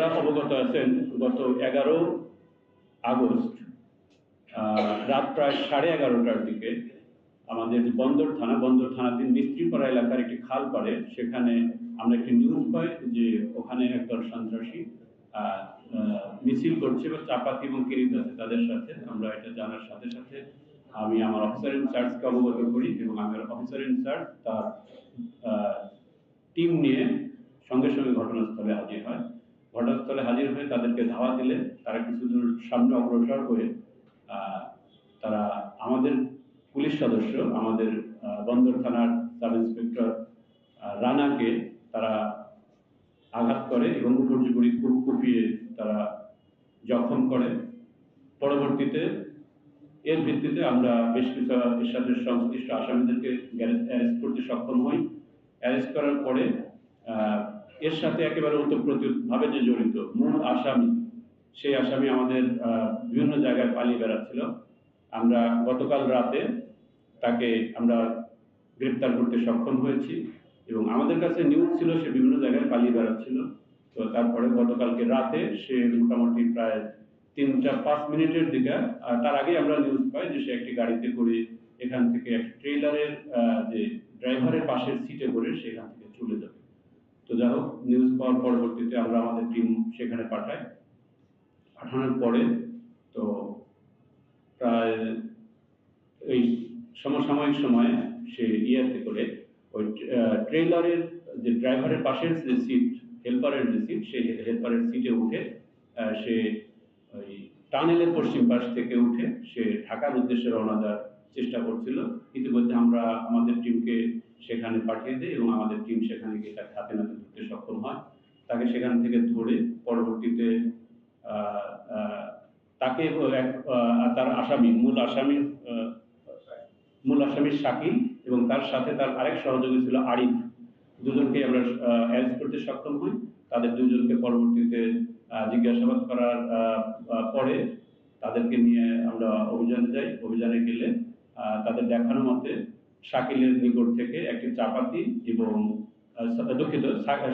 আপনারা অবগত আছেন গত 11 আগস্ট রাত প্রায় 11:30টার দিকে আমাদের বন্দর থানাধীন মিস্ত্রিপাড়া এলাকার একটি খাল পাড়ে সেখানে আমরা একটি নিউজ পাই যে ওখানে একদল সন্ত্রাসী মিছিল করছে বা চাপাতি এবং কিরিত আছে তাদের সাথে। আমরা এটা জানার সাথে সাথে আমি আমার অফিসার ইনচার্জকে অবগত করি এবং আমার অফিসার ইনচার্জ তার টিম নিয়ে সঙ্গে সঙ্গে ঘটনাস্থলে হাজির হয়। ঘটনাস্থলে হাজির হয়ে তাদেরকে ধাওয়া দিলে তারা কিছু দূর সামনে অগ্রসর হয়ে তারা আমাদের পুলিশ সদস্য আমাদের বন্দর থানার সাব ইন্সপেক্টর রানাকে তারা আঘাত করে এবং উপর্যুপরি কুপিয়ে তারা জখম করে। পরবর্তীতে এর ভিত্তিতে আমরা বেশ কিছু এর সাথে সংশ্লিষ্ট আসামিদেরকে অ্যারেস্ট করতে সক্ষম হই। অ্যারেস্ট করার পরে এর সাথে একেবারে ওতপ্রোতভাবে যে জড়িত মূল আসামি, সেই আসামি আমাদের বিভিন্ন জায়গায় পালিয়ে বেড়াচ্ছিল। আমরা গতকাল রাতে তাকে আমরা গ্রেপ্তার করতে সক্ষম হয়েছি এবং আমাদের কাছে নিউজ ছিল সে বিভিন্ন জায়গায় পালিয়ে বেড়াচ্ছিল। তো তারপরে গতকালকে রাতে সে মোটামুটি প্রায় 3-5 মিনিটের দিকে, তার আগে আমরা নিউজ পাই যে সে একটি গাড়িতে করে এখান থেকে একটা ট্রেলারের যে ড্রাইভারের পাশের সিটে করে সেখান থেকে চলে যাবে। তো যাই হোক, নিউজ পাওয়ার পরবর্তীতে আমরা আমাদের টিম সেখানে পাঠাই। পাঠানোর পরে তো প্রায় এই সমসাময়িক সময়ে সে ইয়াতে করে ওই ট্রেলারের যে ড্রাইভারের পাশের যে সিট, হেল্পারের যে সিট, সেই হেল্পারের সিটে উঠে সে ওই টানেলের পশ্চিম পাশ থেকে উঠে সে ঢাকার উদ্দেশ্যে রওনা দেওয়ার চেষ্টা করছিল। ইতিমধ্যে আমরা আমাদের টিমকে সেখানে পাঠিয়ে দিই এবং আমাদের টিম সেখানে গিয়ে তাকে হাতে নাতে ধরতে সক্ষম হয়। তাকে সেখান থেকে ধরে পরবর্তীতে তাকে তার আসামি মূল আসামি শাকিল এবং তার সাথে তার আরেক সহযোগী ছিল আরিফ, দুজনকে আমরা অ্যারেস্ট করতে সক্ষম হই। তাদের দুজনকে পরবর্তীতে জিজ্ঞাসাবাদ করার পরে তাদেরকে নিয়ে আমরা অভিযানে যাই। অভিযানে গেলে তাদের দেখানো মতে শাকিলের নিকট থেকে একটি চাপাতি এবং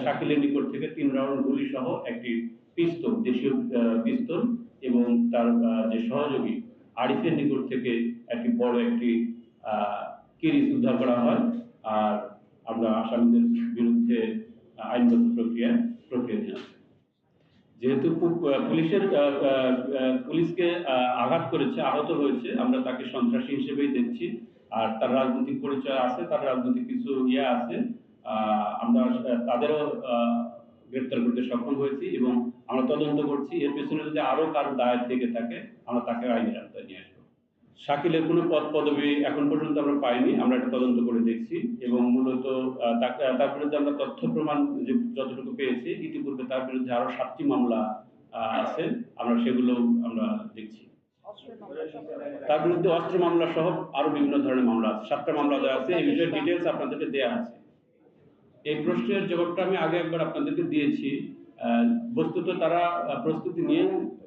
শাকিলের নিকট থেকে 3 রাউন্ড গুলি সহ একটি পিস্তল, দেশীয় পিস্তল এবং তার যে সহযোগী আরিফের নিকট থেকে একটি বড় একটি কিরিচ উদ্ধার করা হয়। আর আমরা আসামিদের বিরুদ্ধে আইনগত প্রক্রিয়া নিয়ে আসি। যেহেতু পুলিশকে আঘাত করেছে, আহত হয়েছে, আমরা তাকে সন্ত্রাসী হিসেবেই দেখছি। আর তার রাজনৈতিক পরিচয় আছে, তার রাজনৈতিক কিছু আছে, আমরা তাদেরও গ্রেপ্তার করতে সক্ষম হয়েছি এবং আমরা তদন্ত করছি। এর পেছনে যদি আরো কারো দায় থেকে থাকে আমরা তাকে আইনের আওতায় নিয়ে আসবো। শাকিলের কোনো পদবি এখন পর্যন্ত আমরা পাইনি, আমরা এটা তদন্ত করে দেখছি এবং মূলত তার বিরুদ্ধে আমরা তথ্য প্রমাণ যতটুকু পেয়েছি, ইতিপূর্বে তার বিরুদ্ধে আরো 7টি মামলা আছে, আমরা সেগুলো আমরা দেখছি। তার বিরুদ্ধে অস্ত্র মামলা সহ আরো বিভিন্ন ধরনের মামলা আছে, 7টা মামলা দেওয়া আছে। এই বিষয়ে ডিটেলস আপনাদেরকে দেওয়া আছে। এই প্রশ্নের জবাবটা আমি আগে একবার আপনাদেরকে দিয়েছি। বস্তুত তারা প্রস্তুতি নিয়ে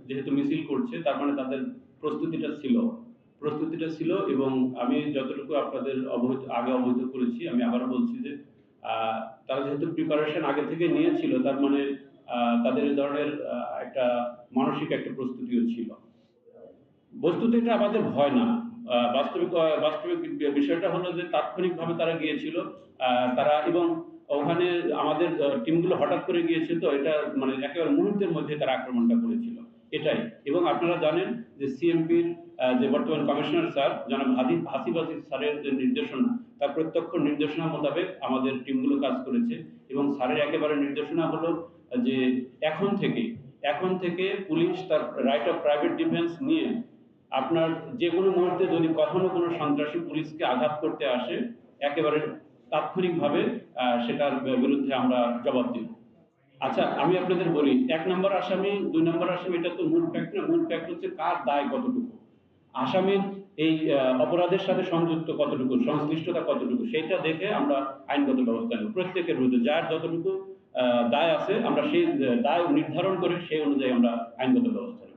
যেহেতু মিছিল করছে, তার মানে তাদের প্রস্তুতিটা ছিল এবং আমি যতটুকু আপনাদের অবহিত করেছি, আমি আবারও বলছি যে তারা যেহেতু প্রিপারেশন আগে থেকে নিয়েছিল, তার মানে তাদের এই ধরনের একটা মানসিক একটা প্রস্তুতিও ছিল। বস্তুত এটা আমাদের ভয় না, বাস্তবিক বিষয়টা হলো যে তাৎক্ষণিকভাবে তারা গিয়েছিল, তারা এবং ওখানে আমাদের টিমগুলো হঠাৎ করে গিয়েছে, তো এটা মানে একেবারে মুহূর্তের মধ্যে তারা আক্রমণটা করেছিল, এটাই। এবং আপনারা জানেন যে সিএমপির যে বর্তমান কমিশনার স্যার জনাব হাসিব স্যারের যে নির্দেশনা, তার প্রত্যক্ষ নির্দেশনা মোতাবেক আমাদের টিমগুলো কাজ করেছে এবং স্যারের একেবারে নির্দেশনা হলো যে এখন থেকে পুলিশ তার রাইট অফ প্রাইভেট ডিফেন্স নিয়ে আপনার যে কোনো মুহূর্তে যদি কখনো কোনো সন্ত্রাসী পুলিশকে আঘাত করতে আসে, একেবারে তাৎক্ষণিকভাবে সেটার বিরুদ্ধে আমরা জবাব দিব। আচ্ছা, আমি আপনাদের বলি, 1 নম্বর আসামি, 2 নম্বর আসামি, এটা তো মূল ফ্যাক্ট না। মূল ফ্যাক্ট হচ্ছে কার দায় কতটুকু, আসামির এই অপরাধের সাথে সংযুক্ত কতটুকু, সংশ্লিষ্টতা কতটুকু, সেটা দেখে আমরা আইনগত ব্যবস্থা নেব। প্রত্যেকের বিরুদ্ধে যার যতটুকু দায় আছে আমরা সেই দায় নির্ধারণ করে সেই অনুযায়ী আমরা আইনগত ব্যবস্থা নেব।